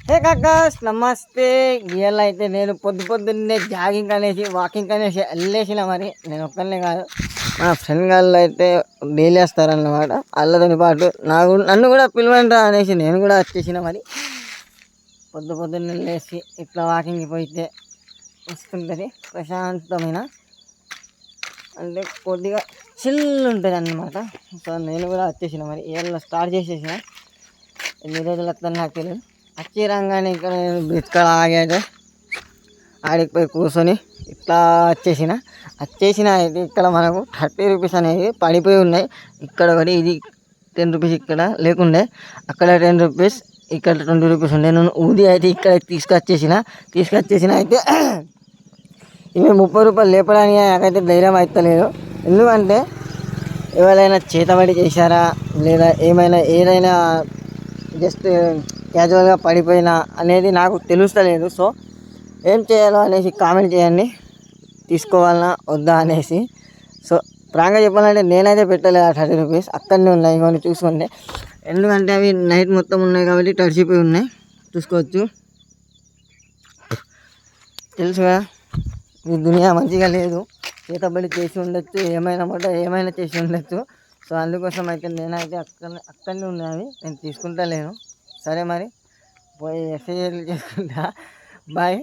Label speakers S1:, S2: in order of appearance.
S1: హే కాకాస్ నమస్తే. ఇవాళ అయితే నేను పొద్దున్నే జాగింగ్ అనేసి వాకింగ్ అనేసి వెళ్ళేసిన. మరి నేను ఒక్కనే కాదు, మా ఫ్రెండ్ గాళ్ళు అయితే డైలీ వేస్తారన్నమాట. వాళ్ళతో పాటు నన్ను కూడా పిలవండి అనేసి నేను కూడా వచ్చేసిన. మరి పొద్దున్నే వెళ్ళేసి ఇట్లా వాకింగ్కి పోయితే వస్తుంటుంది ప్రశాంతమైన, అంటే కొద్దిగా చిల్ ఉంటుంది అన్నమాట. సో నేను కూడా వచ్చేసిన. మరి ఇవాళ స్టార్ట్ చేసేసిన. ఎన్ని రోజులు వస్తాను నాకు తెలియదు. వచ్చి రంగానే ఇక్కడ నేను బ్రిడ్జ్ కాడ ఆగాడు, ఆడికి పోయి కూర్చొని ఇట్లా వచ్చేసిన అయితే ఇక్కడ మనకు 30 రూపీస్ అనేవి పడిపోయి ఉన్నాయి. ఇక్కడ ఒకటి, ఇది 10 రూపీస్ ఇక్కడ లేకుండే, అక్కడ 10 రూపీస్, ఇక్కడ 20 రూపీస్ ఉండే. నేను ఊది అయితే ఇక్కడ తీసుకొచ్చేసిన అయితే ఇవి 30 రూపాయలు లేపడానికి నాకైతే ధైర్యం అవుతలేదు. ఎందుకంటే ఎవరైనా చేతబడి చేశారా లేదా ఏదైనా జస్ట్ క్యాజువల్గా పడిపోయినా అనేది నాకు తెలుస్తలేదు. సో ఏం చేయాలో అనేసి కామెంట్ చేయండి, తీసుకోవాలన్నా వద్దా అనేసి. సో ప్రాంగా చెప్పాలంటే నేనైతే పెట్టలేదు ఆ 30 రూపీస్, అక్కడనే ఉన్నాయి ఇవన్నీ చూసుకోండి. ఎందుకంటే అవి నైట్ మొత్తం ఉన్నాయి కాబట్టి తడిసిపోయి ఉన్నాయి, చూసుకోవచ్చు. తెలుసుగా ఈ దునియా మంచిగా లేదు, చేతబడి చేసి ఉండొచ్చు, ఏమైనా చేసి ఉండొచ్చు. సో అందుకోసం అయితే నేనైతే అక్కడనే ఉన్నాయి, నేను తీసుకుంటా లేను. సరే మరి పోయి ఎక్సర్సైజ్లు చేసుకుంటా. బాయ్.